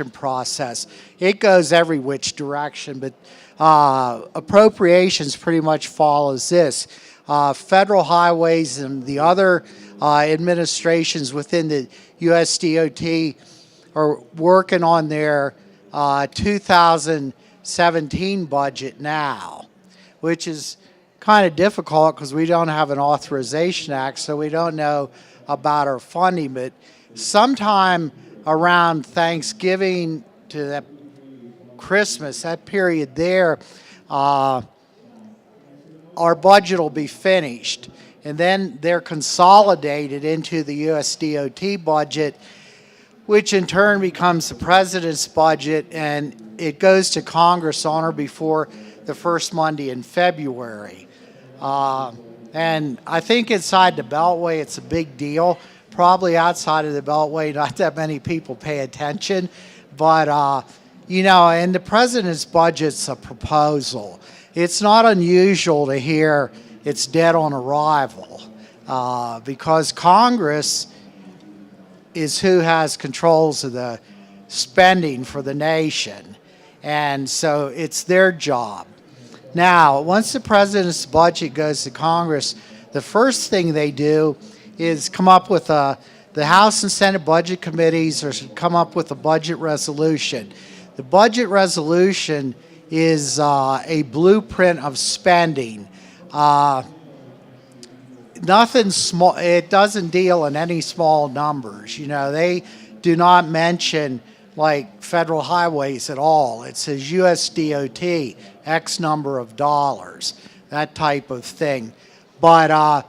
process. It goes every which direction, but appropriations pretty much follows this. Federal highways and the other administrations within the USDOT are working on their 2017 budget now, which is kind of difficult because we don't have an authorization act, so we don't know about our funding. But sometime around Thanksgiving to that Christmas, that period there, our budget will be finished. And then they're consolidated into the USDOT budget, which in turn becomes the president's budget, and it goes to Congress on or before the first Monday in February. And I think inside the Beltway, it's a big deal. Probably outside of the Beltway, not that many people pay attention. But, you know, and the president's budget's a proposal. It's not unusual to hear it's dead on arrival because Congress is who has controls of the spending for the nation. And so it's their job. Now, once the president's budget goes to Congress, the first thing they do is come up with the House and Senate budget committees or come up with a budget resolution. The budget resolution is a blueprint of spending. Nothing small. It doesn't deal in any small numbers. You know, they do not mention like federal highways at all. It says USDOT, X number of dollars, that type of thing. But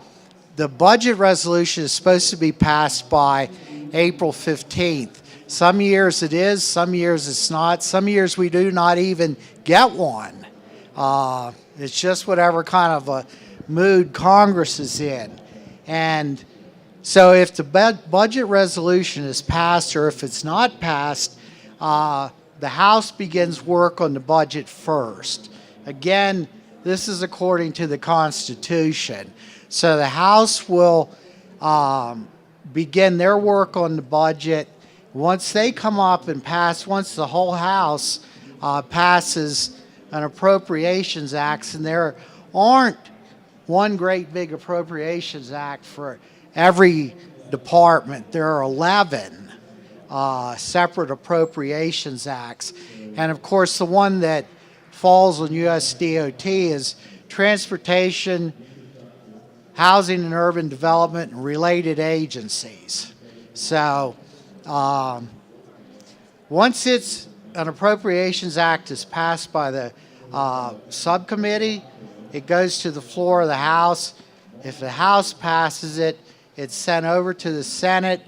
the budget resolution is supposed to be passed by April 15th. Some years it is, some years it's not. Some years we do not even get one. It's just whatever kind of a mood Congress is in. And so if the budget resolution is passed or if it's not passed, the House begins work on the budget first. Again, this is according to the Constitution. So the House will begin their work on the budget. Once they come up and pass, once the whole House passes an Appropriations Act, and there aren't one great big Appropriations Act for every department. There are 11 separate Appropriations Acts. And of course, the one that falls on USDOT is Transportation, Housing and Urban Development, and related agencies. So once an Appropriations Act is passed by the subcommittee, it goes to the floor of the House. If the House passes it, it's sent over to the Senate.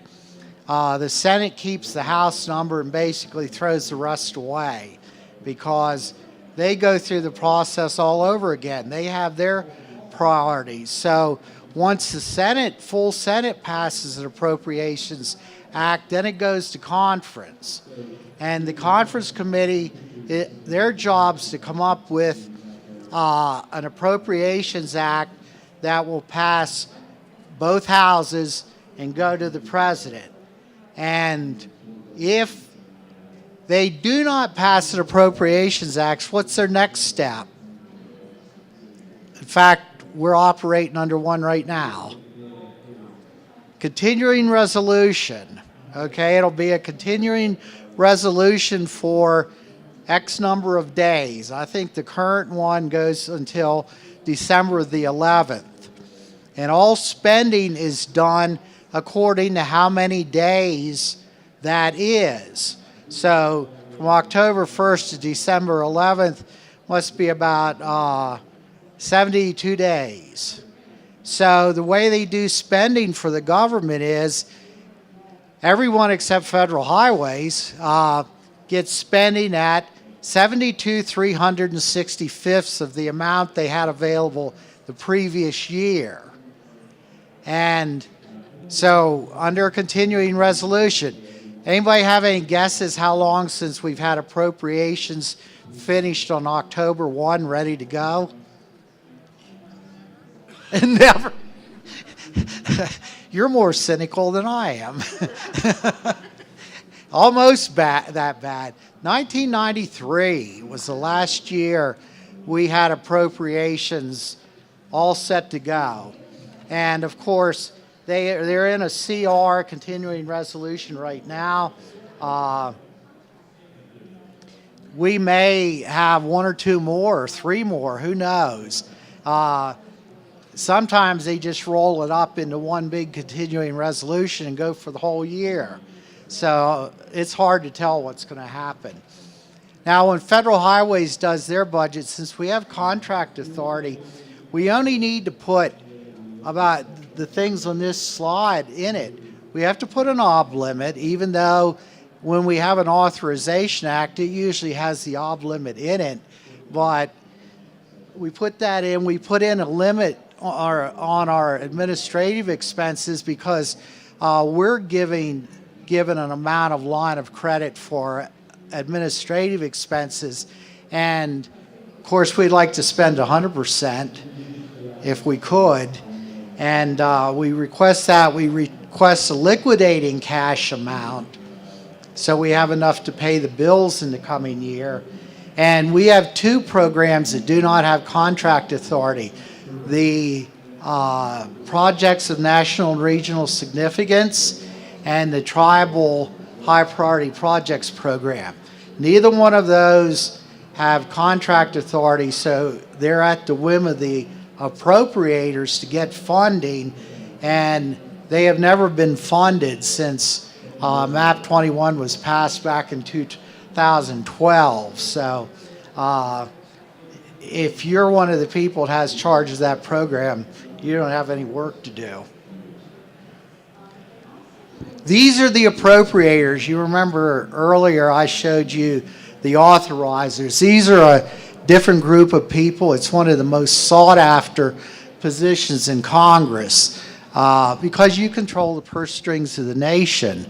The Senate keeps the House number and basically throws the rest away because they go through the process all over again. They have their priorities. So once the Senate, full Senate passes an Appropriations Act, then it goes to conference. And the conference committee, their job is to come up with an Appropriations Act that will pass both houses and go to the president. And if they do not pass an Appropriations Act, what's their next step? In fact, we're operating under one right now. Continuing resolution. Okay, it'll be a continuing resolution for X number of days. I think the current one goes until December the 11th. And all spending is done according to how many days that is. So from October 1st to December 11th must be about 72 days. So the way they do spending for the government is everyone except federal highways gets spending at 72/365 of the amount they had available the previous year. And so under a continuing resolution, anybody have any guesses how long since we've had appropriations finished on October 1, ready to go? Never. You're more cynical than I am. almost that bad. 1993 was the last year we had appropriations all set to go. And of course, they're in a CR, continuing resolution right now. We may have one or two more, or three more, who knows? Sometimes they just roll it up into one big continuing resolution and go for the whole year. So it's hard to tell what's going to happen. Now, when Federal Highways does their budget, since we have contract authority, we only need to put about the things on this slide in it. We have to put an ob limit, even though when we have an authorization act, it usually has the ob limit in it. But we put that in. We put in a limit on our administrative expenses because we're given an amount of line of credit for administrative expenses. And of course, we'd like to spend 100% if we could. And we request that. We request a liquidating cash amount so we have enough to pay the bills in the coming year. And we have two programs that do not have contract authority. The projects of national and regional significance and the tribal high priority projects program. Neither one of those have contract authority, so they're at the whim of the appropriators to get funding, and they have never been funded since MAP 21 was passed back in 2012. So if you're one of the people that has charge of that program, you don't have any work to do. These are the appropriators. You remember earlier I showed you the authorizers. These are a different group of people. It's one of the most sought after positions in Congress because you control the purse strings of the nation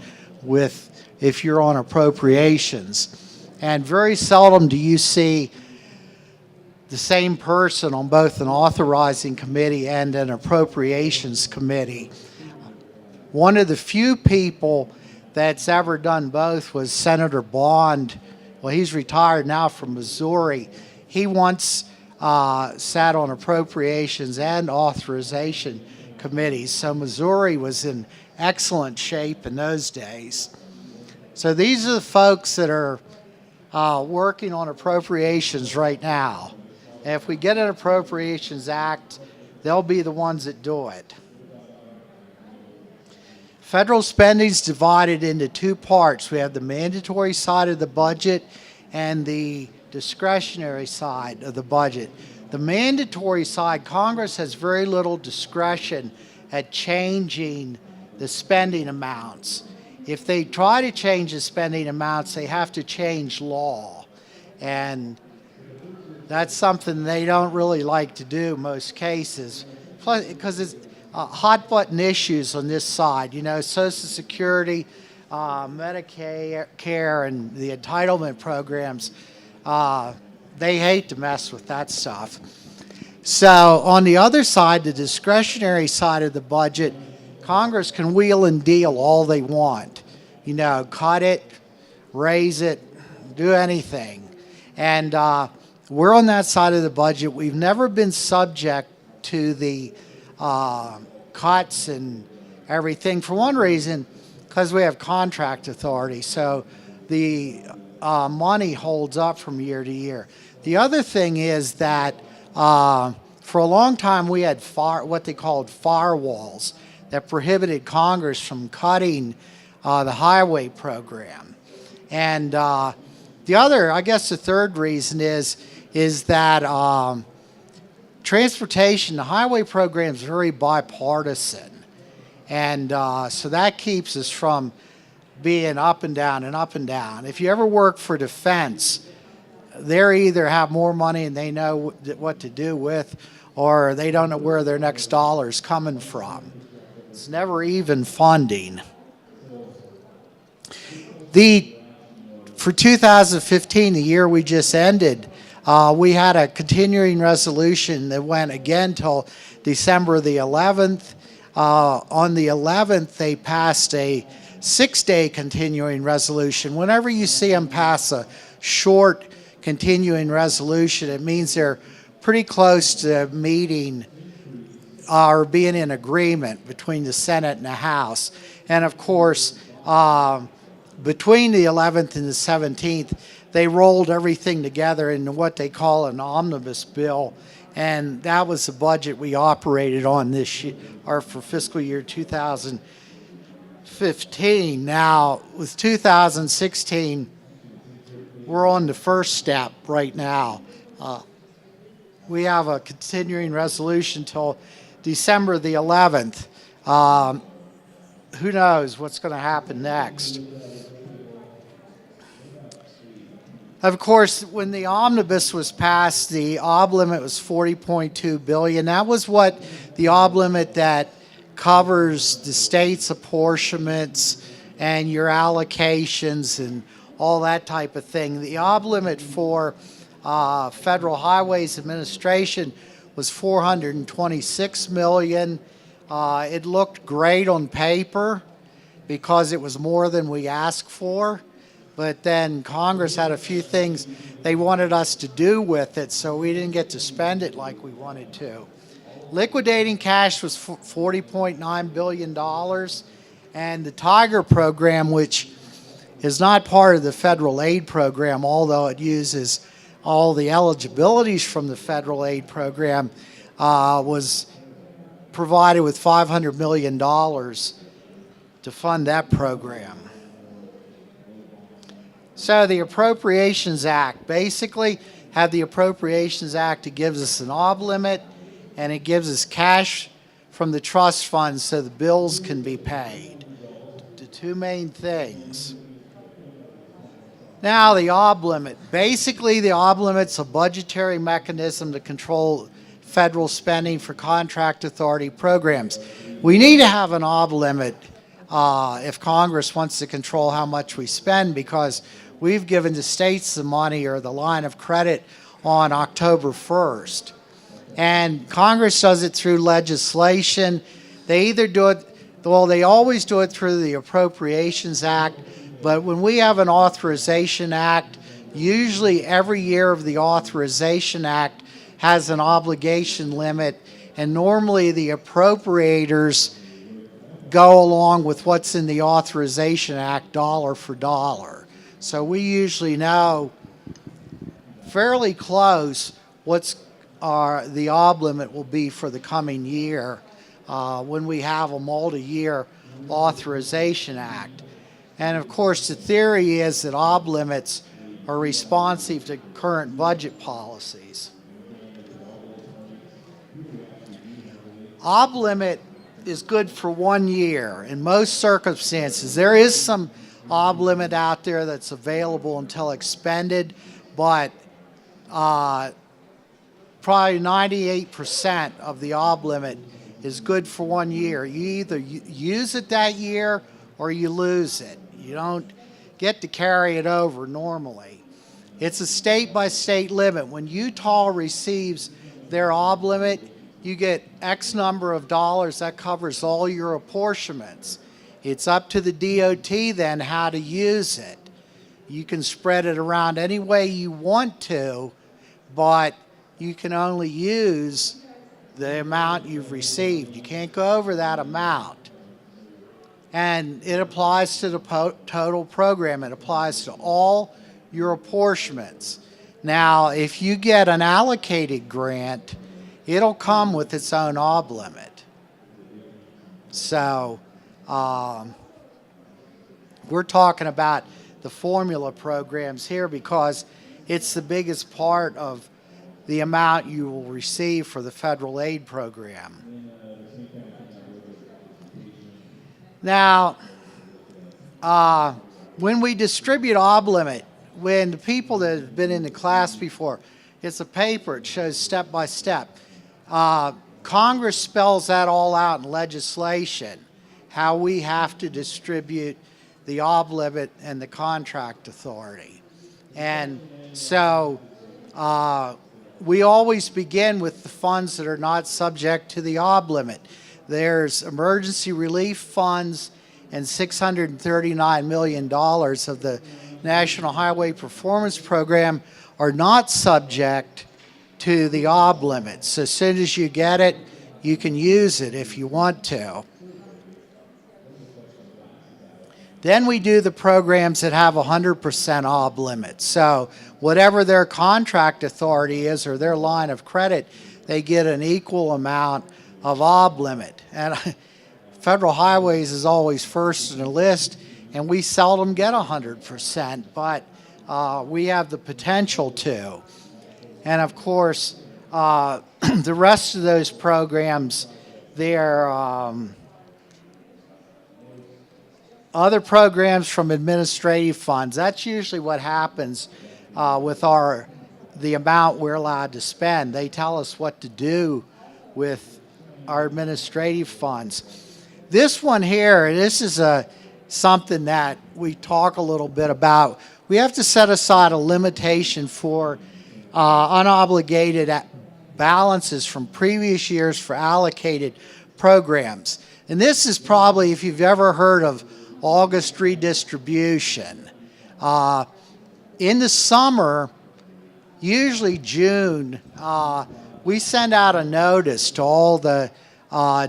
if you're on appropriations. And very seldom do you see the same person on both an authorizing committee and an appropriations committee. One of the few people that's ever done both was Senator Bond. Well, he's retired now from Missouri. He once sat on appropriations and authorization committees. So Missouri was in excellent shape in those days. So these are the folks that are working on appropriations right now. And if we get an Appropriations Act, they'll be the ones that do it. Federal spending is divided into two parts. We have the mandatory side of the budget and the discretionary side of the budget. The mandatory side, Congress has very little discretion at changing the spending amounts. If they try to change the spending amounts, they have to change law. And that's something they don't really like to do in most cases, because it's hot button issues on this side. You know, Social Security, Medicare, and the entitlement programs, they hate to mess with that stuff. So on the other side, the discretionary side of the budget, Congress can wheel and deal all they want. You know, cut it, raise it, do anything. And we're on that side of the budget. We've never been subject to the cuts and everything. For one reason, because we have contract authority. So the money holds up from year to year. The other thing is that for a long time we had what they called firewalls that prohibited Congress from cutting the highway program. And the other, I guess the third reason is that transportation, the highway program is very bipartisan. And so that keeps us from being up and down and up and down. If you ever work for defense, they either have more money and they know what to do with, or they don't know where their next dollar is coming from. It's never even funding. For 2015, the year we just ended, we had a continuing resolution that went again till December the 11th. On the 11th, they passed a 6-day continuing resolution. Whenever you see them pass a short continuing resolution, it means they're pretty close to meeting or being in agreement between the Senate and the House. And of course, between the 11th and the 17th, they rolled everything together into what they call an omnibus bill. And that was the budget we operated on this year, or for fiscal year 2015. Now, with 2016, we're on the first step right now. We have a continuing resolution till December the 11th. Who knows what's going to happen next? Of course, when the omnibus was passed, the ob limit was $40.2 billion. That was what the ob limit that covers the state's apportionments and your allocations and all that type of thing. The ob limit for Federal Highways Administration was $426 million. It looked great on paper because it was more than we asked for. But then Congress had a few things they wanted us to do with it, so we didn't get to spend it like we wanted to. Liquidating cash was $40.9 billion, and the Tiger program, which is not part of the federal aid program, although it uses all the eligibilities from the federal aid program, was provided with $500 million to fund that program. So the Appropriations Act, basically have the Appropriations Act, it gives us an ob limit and it gives us cash from the trust fund so the bills can be paid. The two main things. Now the ob limit. Basically the ob limit's a budgetary mechanism to control federal spending for contract authority programs. We need to have an ob limit if Congress wants to control how much we spend, because we've given the states the money or the line of credit on October 1st. And Congress does it through legislation. They either do it, well, they always do it through the Appropriations Act, but when we have an Authorization Act, usually every year of the Authorization Act has an obligation limit, and normally the appropriators go along with what's in the Authorization Act dollar for dollar. So we usually know fairly close what's the ob limit will be for the coming year when we have a multi-year Authorization Act. And of course the theory is that ob limits are responsive to current budget policies. Ob limit is good for 1 year in most circumstances. There is some ob limit out there that's available until expended, but probably 98% of the ob limit is good for 1 year. You either use it that year or you lose it. You don't get to carry it over normally. It's a state-by-state limit. When Utah receives their ob limit, you get X number of dollars. That covers all your apportionments. It's up to the DOT then how to use it. You can spread it around any way you want to, but you can only use the amount you've received. You can't go over that amount. And it applies to the total program. It applies to all your apportionments. Now, if you get an allocated grant, it'll come with its own ob limit. So we're talking about the formula programs here because it's the biggest part of the amount you will receive for the federal aid program. Now, when we distribute ob limit, when the people that have been in the class before, it's a paper, it shows step by step. Congress spells that all out in legislation, how we have to distribute the ob limit and the contract authority. And so we always begin with the funds that are not subject to the ob limit. There's emergency relief funds and $639 million of the National Highway Performance Program are not subject to the OB limits. So as soon as you get it, you can use it if you want to. Then we do the programs that have 100% OB limits. So whatever their contract authority is or their line of credit, they get an equal amount of OB limit. And Federal Highways is always first in the list, and we seldom get 100%, but we have the potential to. And of course, the rest of those programs, they're other programs from administrative funds. That's usually what happens with the amount we're allowed to spend. They tell us what to do with our administrative funds. This one here, this is something that we talk a little bit about. We have to set aside a limitation for unobligated balances from previous years for allocated programs. And this is probably, if you've ever heard of August redistribution. In the summer, usually June, we send out a notice to all the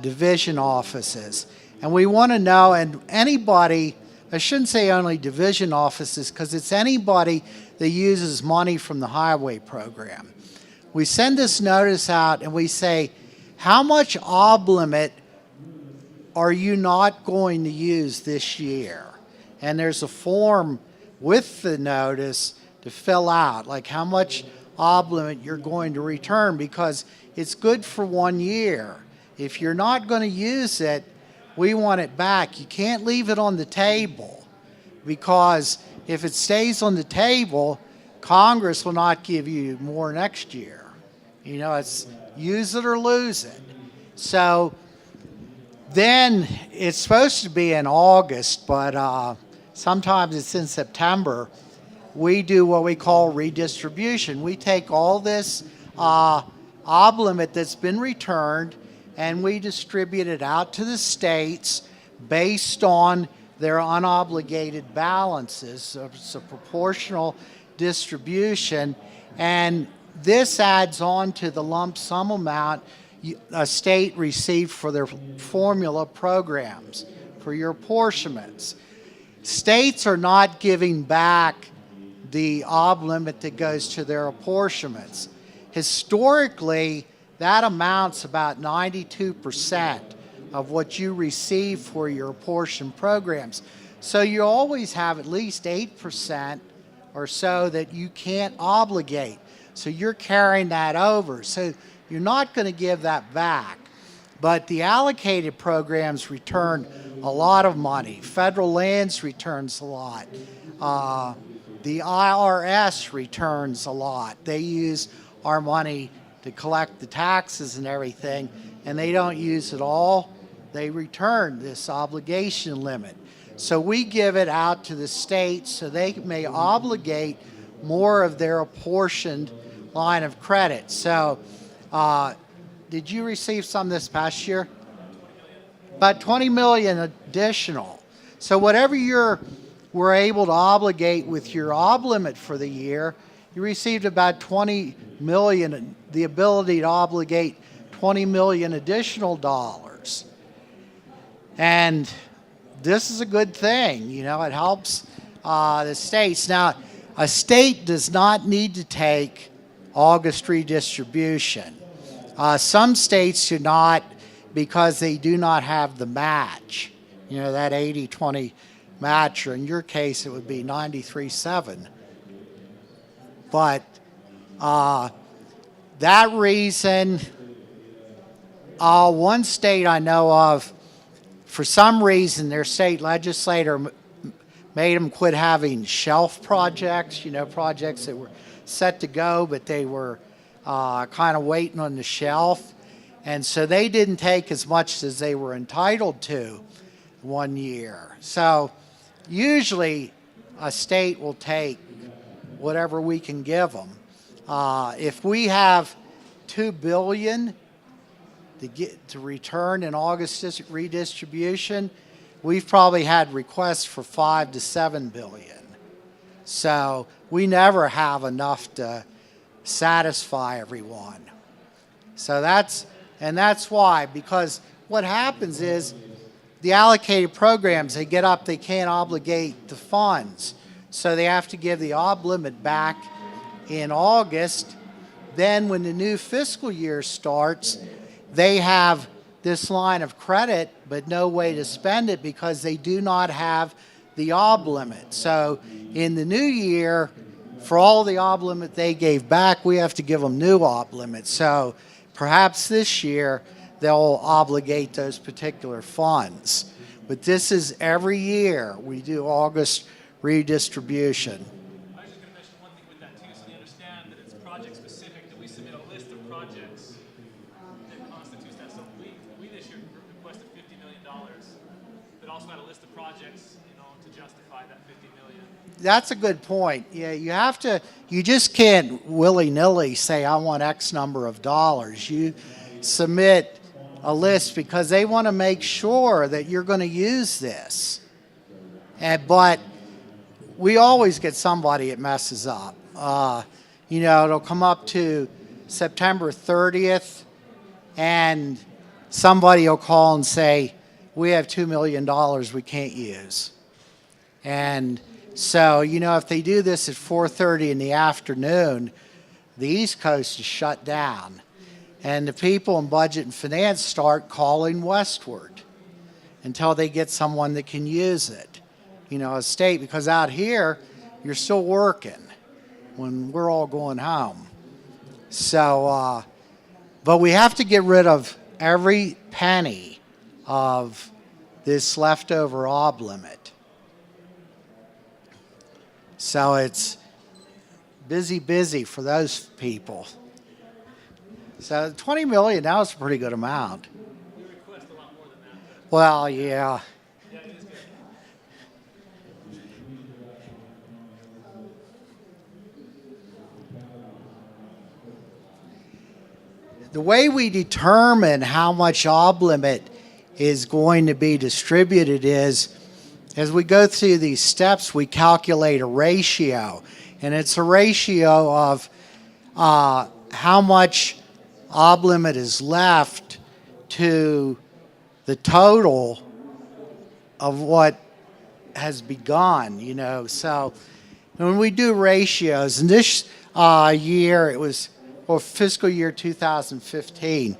division offices. And we want to know, and anybody, I shouldn't say only division offices, because it's anybody that uses money from the highway program. We send this notice out and we say, how much OB limit are you not going to use this year? And there's a form with the notice to fill out, like how much OB limit you're going to return, because it's good for 1 year. If you're not going to use it, we want it back. You can't leave it on the table, because if it stays on the table, Congress will not give you more next year. You know, it's use it or lose it. So then it's supposed to be in August, but sometimes it's in September. We do what we call redistribution. We take all this OB limit that's been returned and we distribute it out to the states based on their unobligated balances. So it's a proportional distribution, and this adds on to the lump sum amount a state received for their formula programs, for your apportionments. States are not giving back the OB limit that goes to their apportionments. Historically, that amounts about 92% of what you receive for your apportioned programs. So you always have at least 8% or so that you can't obligate. So you're carrying that over. So you're not going to give that back. But the allocated programs return a lot of money. Federal Lands returns a lot. The IRS returns a lot. They use our money to collect the taxes and everything, and they don't use it all. They return this obligation limit. So we give it out to the states so they may obligate more of their apportioned line of credit. So did you receive some this past year? About 20 million additional. So whatever you were able to obligate with your OB limit for the year, you received about 20 million, the ability to obligate 20 million additional dollars. And this is a good thing. You know, it helps the states. Now, a state does not need to take August redistribution. Some states do not, because they do not have the match. You know, that 80-20 match, or in your case, it would be 93-7. But that reason, one state I know of, for some reason, their state legislator made them quit having shelf projects, you know, projects that were set to go, but they were kind of waiting on the shelf. And so they didn't take as much as they were entitled to 1 year. So usually a state will take whatever we can give them. If we have $2 billion to return in August redistribution, we've probably had requests for 5 to 7 billion. So we never have enough to satisfy everyone. So that's why, because what happens is the allocated programs, they get up, they can't obligate the funds. So they have to give the ob limit back in August. Then when the new fiscal year starts, they have this line of credit, but no way to spend it because they do not have the ob limit. So in the new year, for all the ob limit they gave back, we have to give them new ob limits. So perhaps this year they'll obligate those particular funds. But this is every year we do August redistribution. I was just going to mention one thing with that too, so you understand that it's project specific, that we submit a list of projects that constitutes that. So we this year requested $50 million, but also had a list of projects, to justify that $50 million. That's a good point. Yeah, you just can't willy-nilly say, I want X number of dollars. You submit a list because they want to make sure that you're going to use this. But we always get somebody that messes up. It'll come up to September 30th, and somebody will call and say, we have $2 million we can't use. And so, if they do this at 4:30 in the afternoon, the East Coast is shut down. And the people in budget and finance start calling westward until they get someone that can use it, a state, because out here, you're still working when we're all going home. So, but we have to get rid of every penny of this leftover ob limit. So it's busy for those people. So 20 million, that was a pretty good amount. We request a lot more than that. Well, yeah. Yeah, it is good. The way we determine how much ob limit is going to be distributed is, as we go through these steps, we calculate a ratio. And it's a ratio of how much ob limit is left to the total of what has begun, So when we do ratios, and this year it was, fiscal year 2015, it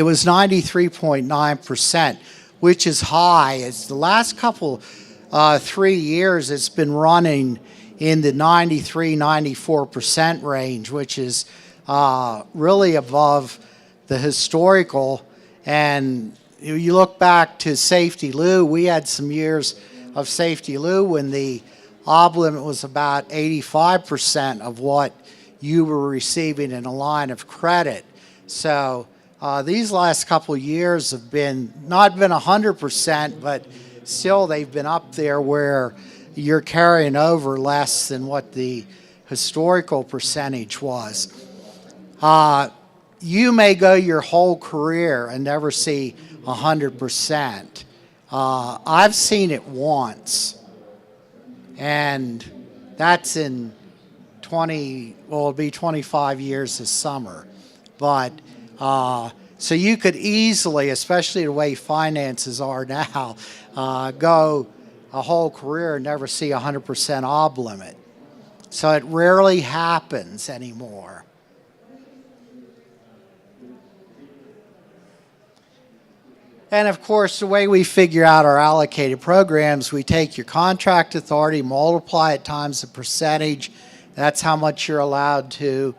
was 93.9%, which is high. It's the last couple, 3 years, it's been running in the 93, 94% range, which is really above the historical. And you look back to Safety Lou, we had some years of Safety Lou when the ob limit was about 85% of what you were receiving in a line of credit. So these last couple of years have not been 100%, but still they've been up there where you're carrying over less than what the historical percentage was. You may go your whole career and never see 100%. I've seen it once, and that's in it'll be 25 years this summer. But so you could easily, especially the way finances are now, go a whole career and never see 100% ob limit. So it rarely happens anymore. And of course, the way we figure out our allocated programs, we take your contract authority, multiply it times the percentage. That's how much you're allowed to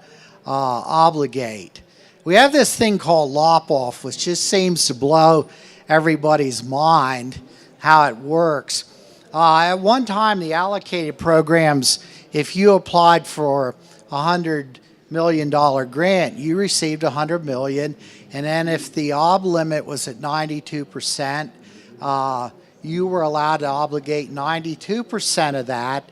obligate. We have this thing called lop-off, which just seems to blow everybody's mind how it works. At one time, the allocated programs, if you applied for a $100 million grant, you received $100 million. And then if the ob limit was at 92%, you were allowed to obligate 92% of that,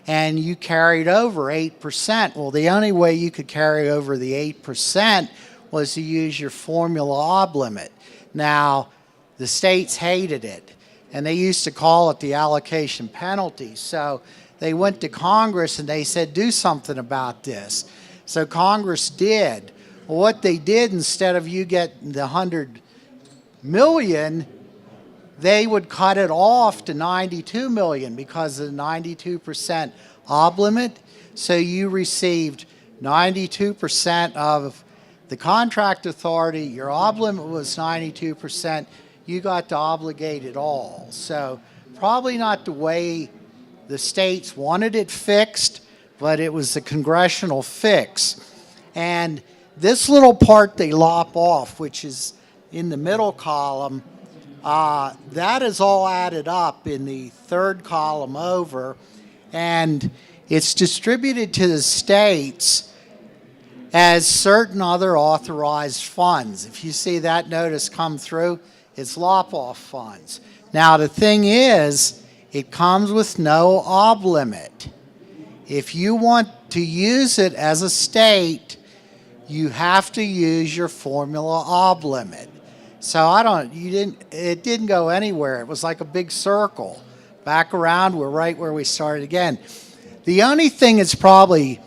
and you carried over 8%. Well, the only way you could carry over the 8% was to use your formula ob limit. Now, the states hated it and they used to call it the allocation penalty. So they went to Congress and they said, do something about this. So Congress did. Well, what they did, instead of you getting the 100 million, they would cut it off to 92 million because of the 92% ob limit. So you received 92% of the contract authority. Your ob limit was 92%. You got to obligate it all. So probably not the way the states wanted it fixed, but it was the congressional fix. And this little part they lop off, which is in the middle column, that is all added up in the third column over, and it's distributed to the states as certain other authorized funds. If you see that notice come through, it's lop-off funds. Now the thing is, it comes with no ob limit. If you want to use it as a state, you have to use your formula ob limit. So it didn't go anywhere. It was like a big circle. Back around, we're right where we started again. The only thing that's probably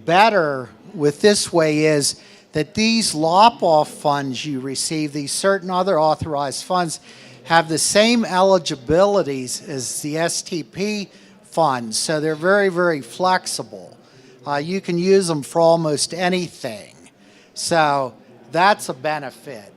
better with this way is that these lop-off funds you receive, these certain other authorized funds, have the same eligibilities as the STP funds. So they're very, very flexible. You can use them for almost anything. So that's a benefit.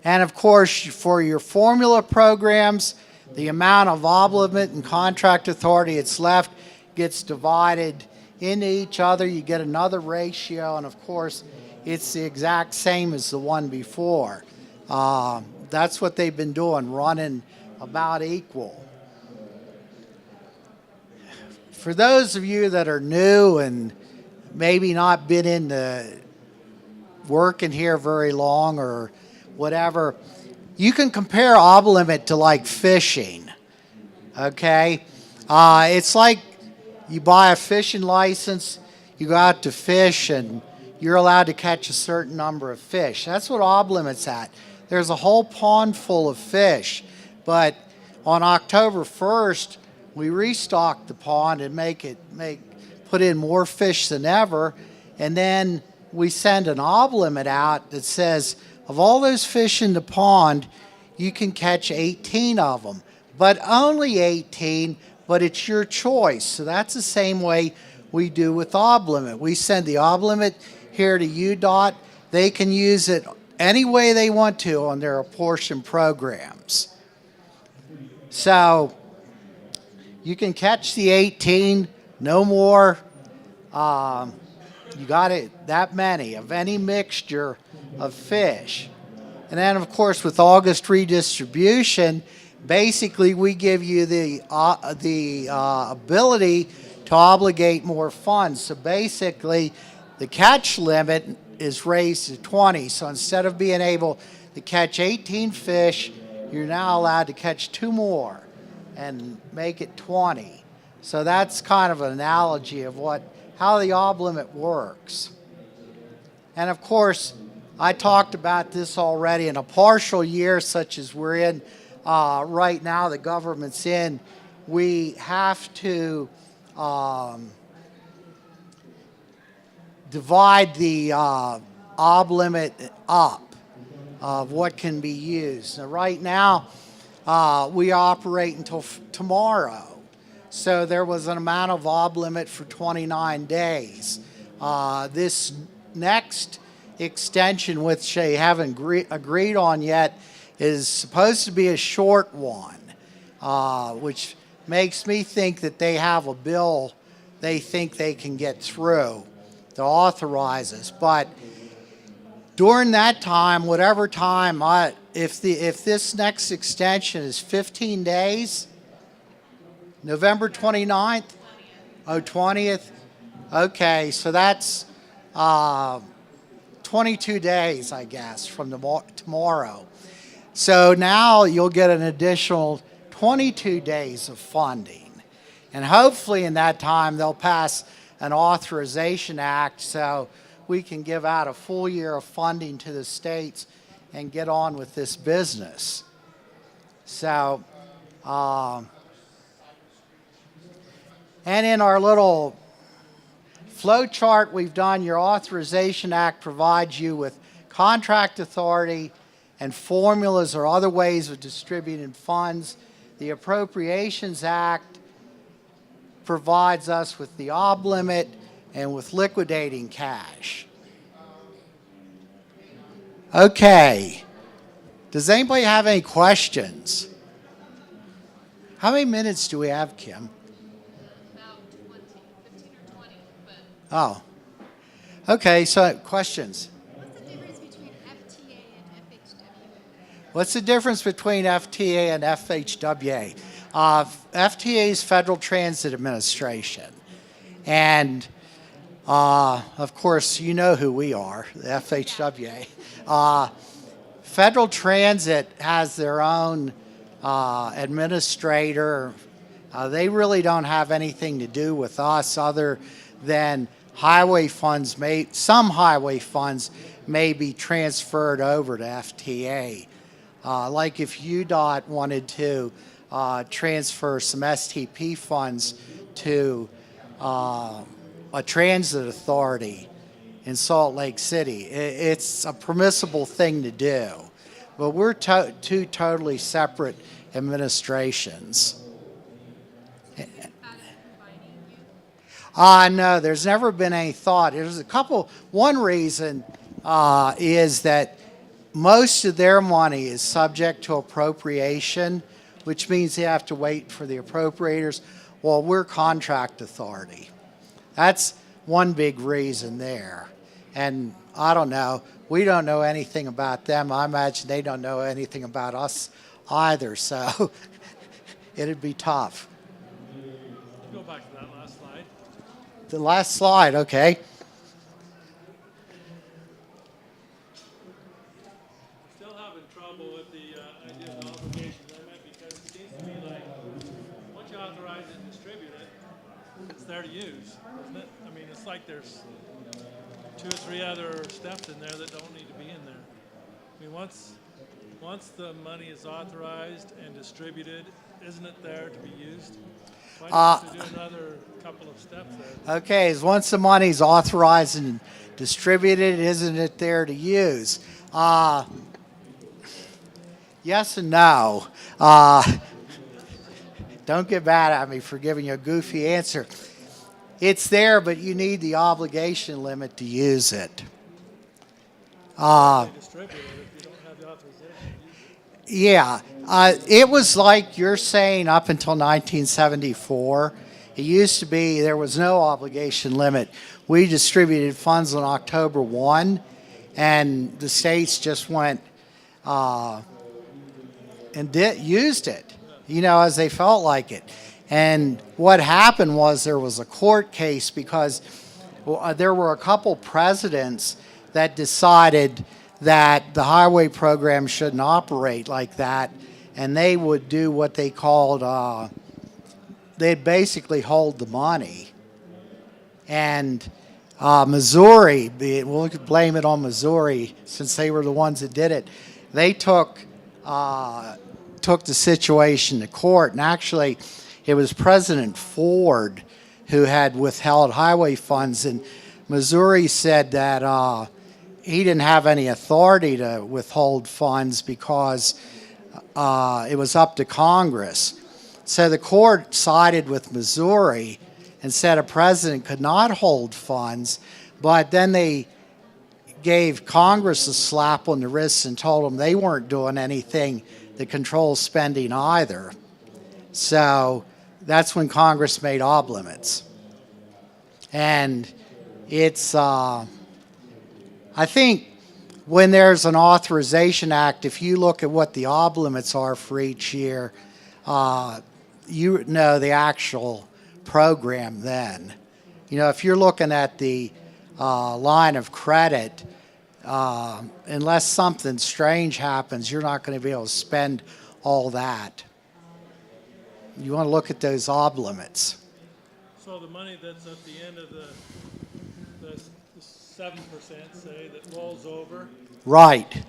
And of course, for your formula programs, the amount of ob limit and contract authority that's left gets divided into each other. You get another ratio, and of course, it's the exact same as the one before. That's what they've been doing, running about equal. For those of you that are new and maybe not been in the working here very long or whatever, you can compare ob limit to like fishing, okay? It's like you buy a fishing license, you go out to fish, and you're allowed to catch a certain number of fish. That's what ob limit's at. There's a whole pond full of fish, but on October 1st, we restocked the pond and put in more fish than ever, and then we send an ob limit out that says, of all those fish in the pond, you can catch 18 of them, but only 18, but it's your choice. So that's the same way we do with ob limit. We send the ob limit here to UDOT. They can use it any way they want to on their apportion programs. So you can catch the 18, no more. You got it that many of any mixture of fish. And then of course with August redistribution, basically we give you the ability to obligate more funds. So basically the catch limit is raised to 20. So instead of being able to catch 18 fish, you're now allowed to catch 2 more and make it 20. So that's kind of an analogy of how the ob limit works. And of course, I talked about this already. In a partial year such as we're in right now, the government's in, we have to divide the ob limit up of what can be used. Now, right now, we operate until tomorrow. So there was an amount of ob limit for 29 days. This next extension, which they haven't agreed on yet, is supposed to be a short one, which makes me think that they have a bill they think they can get through to authorize us. But during that time, whatever time, if this next extension is 15 days, November 29th? Oh, 20th? Okay, so that's 22 days, I guess, from tomorrow. So now you'll get an additional 22 days of funding. And hopefully in that time they'll pass an authorization act so we can give out a full year of funding to the states and get on with this business. So, and in our little flow chart we've done, your Authorization Act provides you with contract authority and formulas or other ways of distributing funds. The Appropriations Act provides us with the ob limit and with liquidating cash. Okay. Does anybody have any questions? How many minutes do we have, Kim? About 20, 15 or 20, but Oh. Okay, so questions? what's the difference between FTA and FHWA? What's the difference between FTA and FHWA? FTA is Federal Transit Administration. And, of course, you know who we are, the FHWA. Federal Transit has their own administrator. They really don't have anything to do with us other than highway funds some highway funds may be transferred over to FTA. Like if UDOT wanted to transfer some STP funds to a transit authority in Salt Lake City, it's a permissible thing to do. But we're two totally separate administrations. Out of combining you? No, there's never been any thought. There's one reason is that most of their money is subject to appropriation, which means they have to wait for the appropriators. Well, we're contract authority. That's one big reason there. And I don't know, we don't know anything about them. I imagine they don't know anything about us either, so it'd be tough. Go back to that last slide. The last slide, okay. Still having trouble with the idea of obligations. I meant because it seems to me like once you authorize it and distribute it, it's there to use, isn't it? I mean, it's like there's 2 or 3 other steps in there that don't need to be in there. I mean, once the money is authorized and distributed, isn't it there to be used? Why do you have to do another couple of steps there? Okay, as once the money's authorized and distributed, isn't it there to use? Yes and no. Don't get mad at me for giving you a goofy answer. It's there, but you need the obligation limit to use it. They distribute it if you don't have the authorization. Yeah, it was like you're saying up until 1974. It used to be there was no obligation limit. We distributed funds on October 1, and the states just went and used it, as they felt like it. And what happened was there was a court case because there were a couple presidents that decided that the highway program shouldn't operate like that, and they would do what they called, they'd basically hold the money. And Missouri, we'll blame it on Missouri since they were the ones that did it, they took the situation to court, and actually it was President Ford who had withheld highway funds, and Missouri said that he didn't have any authority to withhold funds because it was up to Congress. So the court sided with Missouri and said a president could not hold funds, but then they gave Congress a slap on the wrist and told them they weren't doing anything to control spending either. So that's when Congress made ob limits. And it's, I think when there's an authorization act, if you look at what the ob limits are for each year, you know the actual program then. If you're looking at the line of credit, unless something strange happens, you're not going to be able to spend all that. You want to look at those ob limits. So the money that's at the end of the 7%, say, that rolls over, Right.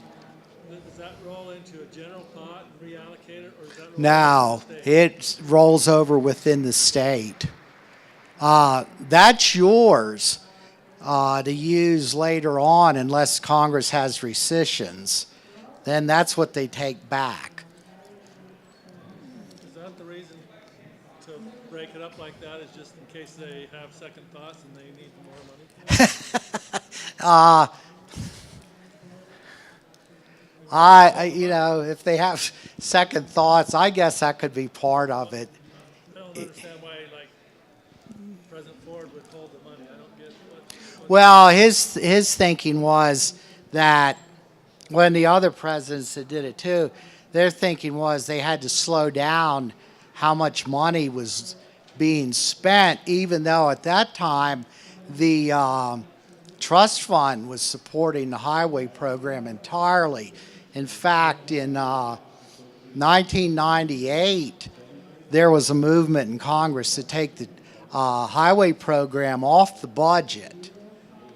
Does that roll into a general pot and reallocate it, or does that roll Now, into the state? it rolls over within the state. That's yours to use later on unless Congress has rescissions. Then that's what they take back. Is that the reason to break it up like that, is just in case they have second thoughts and they need more money? If they have second thoughts, I guess that could be part of it. I don't understand why, like, President Ford would hold the money. I don't get what. Well, his thinking was that when the other presidents that did it too, their thinking was they had to slow down how much money was being spent, even though at that time the trust fund was supporting the highway program entirely. In fact, in 1998, there was a movement in Congress to take the highway program off the budget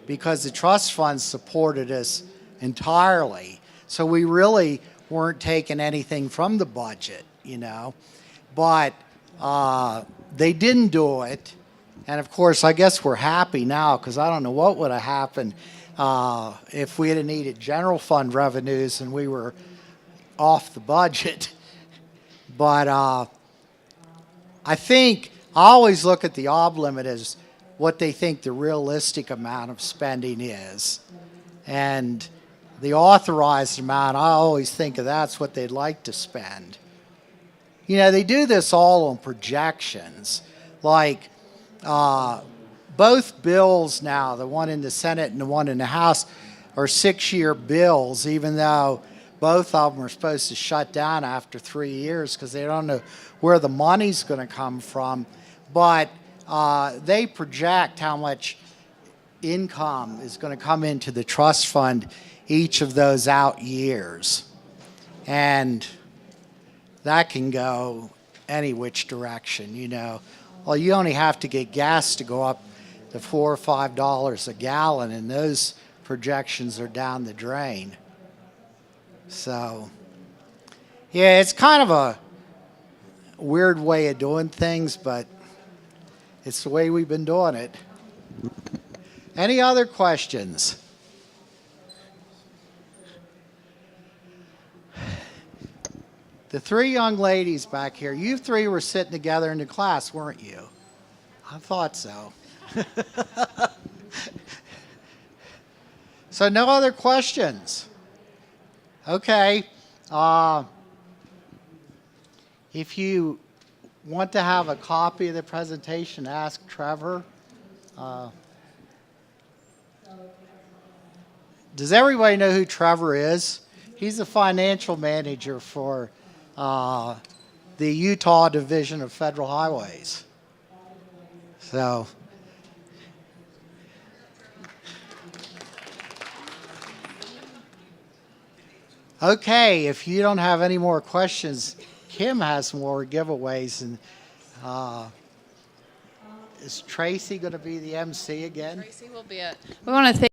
because the trust fund supported us entirely. So we really weren't taking anything from the budget, But they didn't do it. And of course, I guess we're happy now because I don't know what would have happened if we had needed general fund revenues and we were off the budget. But I always look at the ob limit as what they think the realistic amount of spending is. And the authorized amount, I always think of that's what they'd like to spend. They do this all on projections. Like both bills now, the one in the Senate and the one in the House, are 6-year bills, even though both of them are supposed to shut down after 3 years because they don't know where the money's going to come from. But they project how much income is going to come into the trust fund each of those out years. And that can go any which direction, Well, you only have to get gas to go up to $4 or $5 a gallon, and those projections are down the drain. So, yeah, it's kind of a weird way of doing things, but it's the way we've been doing it. Any other questions? The 3 young ladies back here, you 3 were sitting together in the class, weren't you? I thought so. So no other questions? Okay. If you want to have a copy of the presentation, ask Trevor. Does everybody know who Trevor is? He's the financial manager for the Utah Division of Federal Highways. So, okay, if you don't have any more questions, Kim has more giveaways. And is Tracy going to be the MC again? Tracy will be it. We want to thank